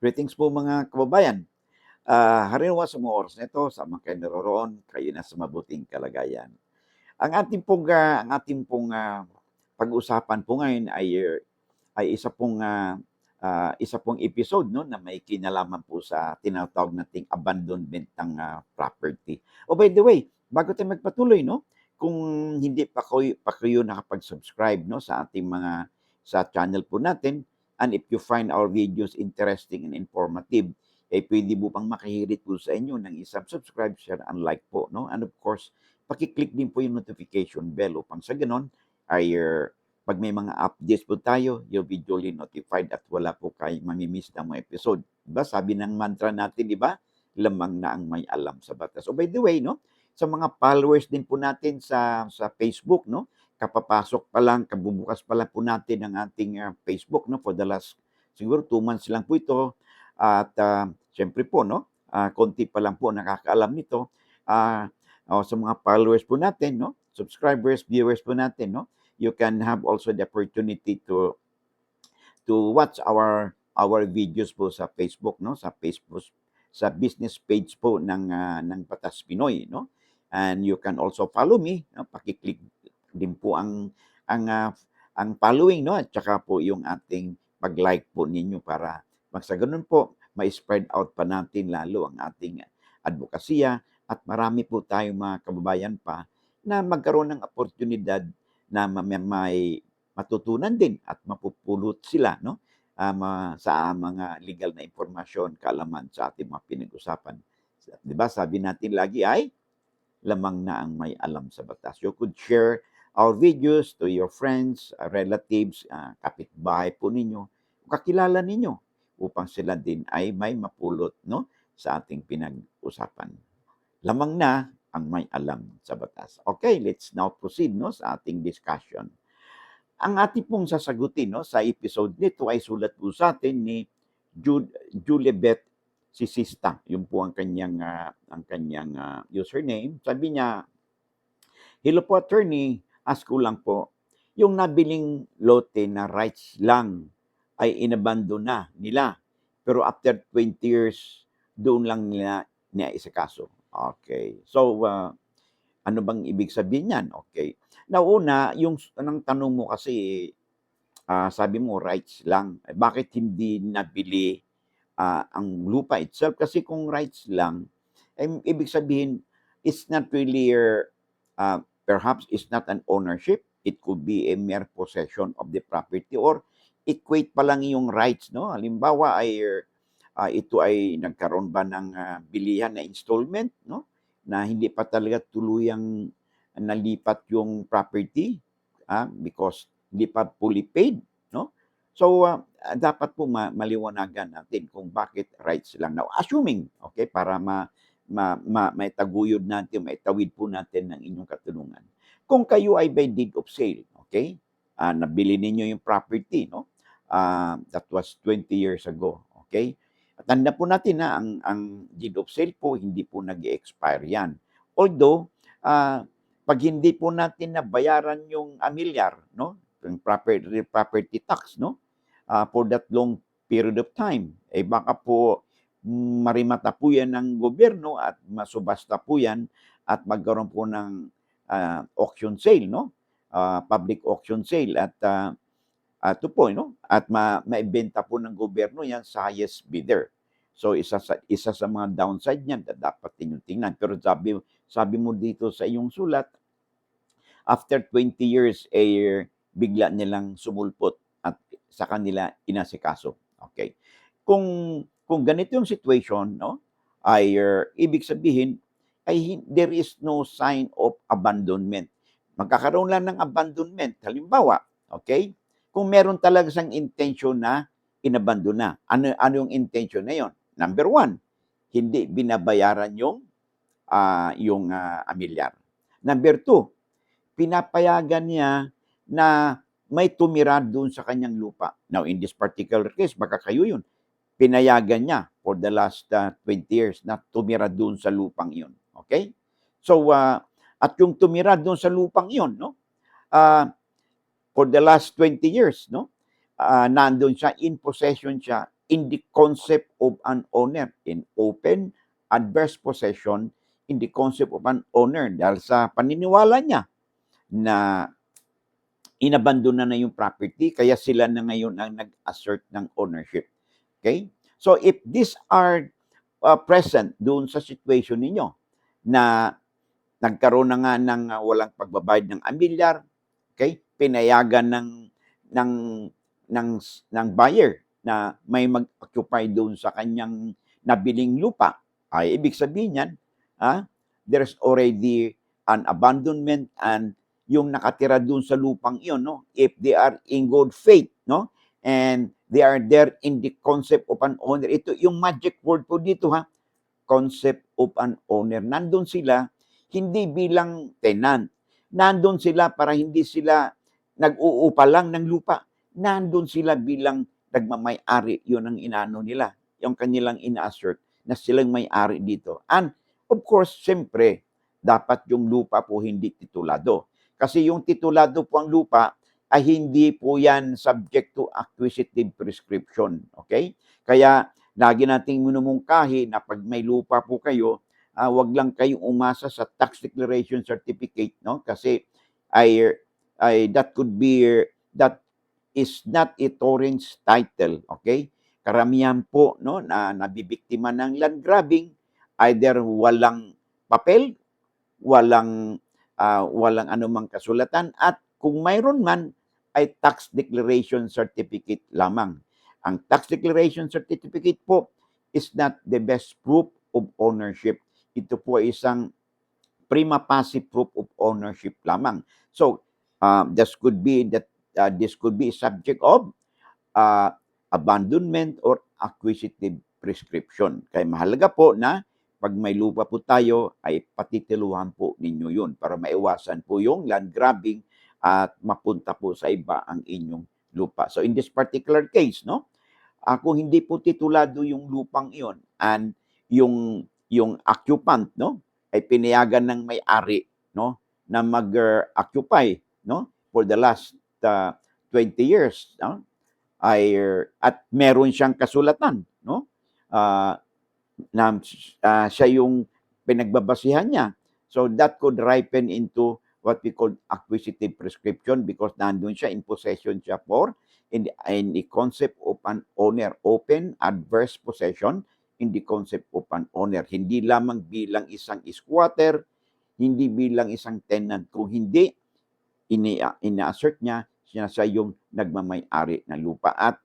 Greetings po mga kababayan. Harinawa sa mga oras na ito, sa mga kayo naroroon, kayo na sa mabuting kalagayan. Ang ating pong pag-usapan po ngayon ay isa pong episode no na may kinalaman po sa tinatawag nating abandonment ng property. Oh, by the way, bago tayo magpatuloy no, kung hindi pa kayo nakapag-subscribe no sa channel po natin, and if you find our videos interesting and informative, pwede po pang makahirit po sa inyo ng isang subscribe, share, and like po, no? And of course, paki-click din po yung notification bell upang sa ganon ay pag may mga updates po tayo, you'll be duly notified at wala po kayong mamimiss na mga episode. Diba? Sabi ng mantra natin, di ba? Lamang na ang may alam sa batas. So by the way, no? Sa mga followers din po natin sa Facebook, no? Kapapasok pa lang, kabubukas pa lang po natin ang ating Facebook, no? For the last, siguro 2 months lang po ito. At syempre po, no? Konti pa lang po nakakaalam nito. Sa mga followers po natin, no? Subscribers, viewers po natin, no? You can have also the opportunity to watch our videos po sa Facebook, no? Sa Facebook, sa business page po ng Batas Pinoy, no? And you can also follow me, no? Paki-click din po ang following, no? At saka po yung ating pag-like po ninyo para sa ganun po ma-spread out pa natin lalo ang ating advokasya at marami po tayong mga kababayan pa na magkaroon ng oportunidad na may matutunan din at mapupulot sila, no? Sa mga legal na impormasyon, kaalaman sa ating mga pinag-usapan. 'Di ba? Sabi natin lagi ay lamang na ang may alam sa batas. You could share our videos to your friends, relatives, kapitbahay po ninyo, kakilala ninyo upang sila din ay may mapulot, no, sa ating pinag-usapan. Lamang na ang may alam sa batas. Okay, let's now proceed, no, sa ating discussion. Ang ating pong sasagutin, no, sa episode nito ay sulat po sa atin ni Julebeth Sisista. Yun po ang kanyang username. Sabi niya, "Hello po, attorney. Ask ko lang po, yung nabiling lote na rights lang ay inabandon na nila. Pero after 20 years, doon lang nila isakaso." Okay. So, ano bang ibig sabihin yan? Okay. Nauna, yung anong tanong mo kasi, sabi mo rights lang. Bakit hindi nabili ang lupa itself? Kasi kung rights lang, ibig sabihin, it's not really perhaps it's not an ownership. It could be a mere possession of the property or equate pa lang yung rights, no? Halimbawa ay ito ay nagkaroon ba ng bilihan na installment, no? Na hindi pa talaga tuluyang nalipat yung property because hindi pa fully paid, no? So, dapat po maliwanagan natin kung bakit rights lang. Now, assuming, okay, para maitaguyod natin, maitawid po natin ng inyong katanungan. Kung kayo ay by deed of sale, okay, nabili ninyo yung property, no? That was 20 years ago, okay? Tanda po natin na ang deed of sale po, hindi po nag-expire yan. Although, pag hindi po natin nabayaran yung amilyar, no? Yung property tax, no? For that long period of time, baka po marimata po yan ng gobyerno at masubasta po yan at magkaroon po ng auction sale, no? Public auction sale at ito po, no? At maibenta po ng gobyerno yan sa highest bidder. So isa sa mga downside niyan na dapat ninyong tingnan. Pero sabi mo dito sa iyong sulat, after 20 years bigla nilang sumulpot at sa kanila inasikaso. Okay. Kung ganito yung situation, no? Ay ibig sabihin ay there is no sign of abandonment. Magkakaroon lang ng abandonment. Halimbawa, okay? Kung meron talaga siyang intention na inabandon na. Ano yung intention na yon? Number 1, hindi binabayaran yung amilyar. Number 2, pinapayagan niya na may tumira doon sa kanyang lupa. Now, in this particular case, baka kayo yun. Pinayagan niya for the last 20 years na tumira doon sa lupang yun. Okay? So, at yung tumira doon sa lupang yun, no? For the last 20 years, no? Nandun siya, in possession siya, in the concept of an owner, in open adverse possession in the concept of an owner, dahil sa paniniwala niya na inabandona na yung property, kaya sila na ngayon ang nag-assert ng ownership. Okay? So if these are present doon sa situation ninyo na nagkaroon na nga ng walang pagbabayad ng amilyar, okay? Pinayagan ng ng ng buyer na may mag-occupy doon sa kanyang nabiling lupa, ay ibig sabihin niyan, there's already an abandonment, and yung nakatira doon sa lupang iyon, no, if they are in good faith, no, and they are there in the concept of an owner. Ito yung magic word po dito, concept of an owner. Nandun sila hindi bilang tenant. Nandun sila para hindi sila nag-uupa lang ng lupa. Nandun sila bilang nagmamay-ari. Yun ang inaano nila. Yung kanilang ina-assert na silang may-ari dito. And of course, siyempre, dapat yung lupa po hindi titulado. Kasi yung titulado po ang lupa ay hindi po yan subject to acquisitive prescription. Okay? Kaya lagi nating minumungkahi na pag may lupa po kayo, wag lang kayong umasa sa tax declaration certificate, no? Kasi that is not a torrents title, okay? Karamihan po, no, na nabibiktima ng land grabbing, either walang papel, walang anumang kasulatan, at kung mayroon man ay tax declaration certificate lamang. Ang tax declaration certificate po is not the best proof of ownership. Ito po ay isang prima facie proof of ownership lamang. So, this could be subject of abandonment or acquisitive prescription. Kaya mahalaga po na pag may lupa po tayo, ay patitiluhan po ninyo yun para maiwasan po yung land grabbing at mapunta po sa iba ang inyong lupa. So in this particular case, no, kung hindi po titulado yung lupang iyon and yung occupant, no, ay pinayagan ng may-ari, no, na mag-occupy, no, for the last 20 years, no, at meron siyang kasulatan, no, na siya yung pinagbabasihan niya. So that could ripen into what we call acquisitive prescription because nandun siya, in possession siya for in the concept of an owner, open adverse possession in the concept of an owner. Hindi lamang bilang isang squatter, hindi bilang isang tenant, kung hindi ina-assert niya siya yung nagmamay-ari ng lupa. At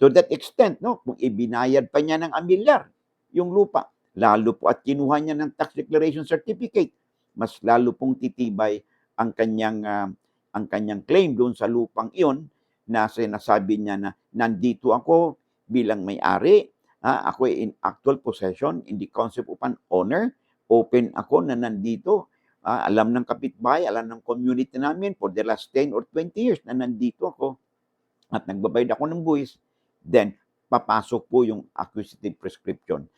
to that extent, no, kung ibinayad pa niya ng amilyar yung lupa, lalo po at kinuha niya ng tax declaration certificate, mas lalo pong titibay ang kanyang claim doon sa lupang iyon na sinasabi niya na nandito ako bilang may-ari, ako ay in actual possession in the concept of an owner, open ako na nandito, alam ng kapitbahay, alam ng community namin for the last 10 or 20 years na nandito ako at nagbabayad ako ng buwis, then papasok po yung acquisitive prescription.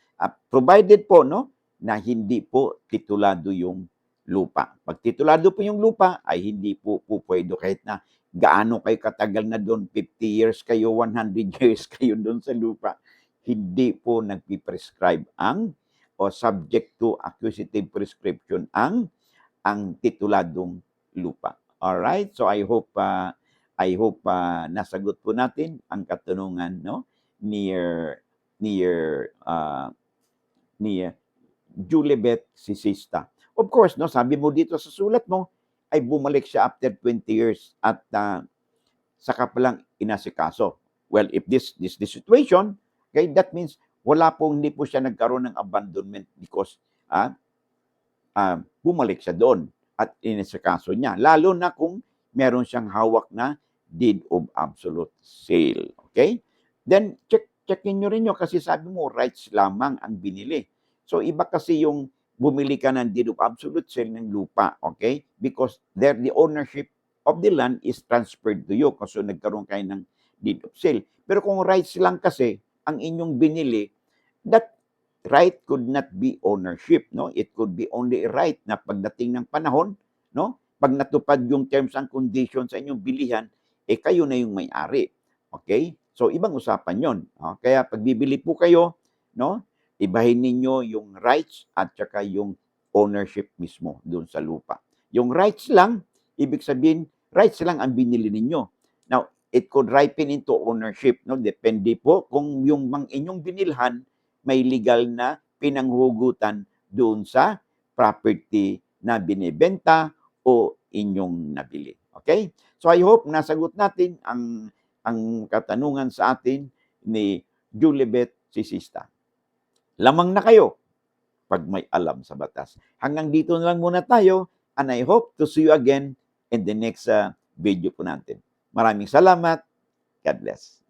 Provided po, no, na hindi po titulado yung lupa. Pag titulado po yung lupa, ay hindi po pwede kahit na gaano kayo katagal na doon, 50 years kayo, 100 years kayo doon sa lupa, hindi po nagpiprescribe o subject to acquisitive prescription ang tituladong lupa. Alright? So I hope nasagot po natin ang katanungan, no, ni Julibet Sisista. Of course, no, sabi mo dito sa sulat mo, ay bumalik siya after 20 years at saka pa lang inasikaso. Well, if this situation, okay, that means hindi po siya nagkaroon ng abandonment because bumalik siya doon at inasikaso niya. Lalo na kung meron siyang hawak na deed of absolute sale. Okay? Then, checkin nyo rin yun kasi sabi mo, rights lamang ang binili. So, iba kasi yung bumili ka ng deed of absolute sale ng lupa, okay? Because there, the ownership of the land is transferred to you kasi nagkaroon kayo ng deed of sale. Pero kung rights lang kasi ang inyong binili, that right could not be ownership, no? It could be only a right na pagdating ng panahon, no? Pag natupad yung terms and conditions sa inyong bilihan, kayo na yung may-ari. Okay? So, ibang usapan yon. Kaya pag bibili po kayo, no, ibahin ninyo yung rights at saka yung ownership mismo doon sa lupa. Yung rights lang, ibig sabihin, rights lang ang binili ninyo. Now, it could ripen into ownership, no? Depende po kung yung inyong binilhan may legal na pinanghugutan doon sa property na binibenta o inyong nabili. Okay? So I hope nasagot natin ang katanungan sa atin ni Julibet Sisista. Lamang na kayo pag may alam sa batas. Hanggang dito na lang muna tayo, and I hope to see you again in the next video po natin. Maraming salamat. God bless.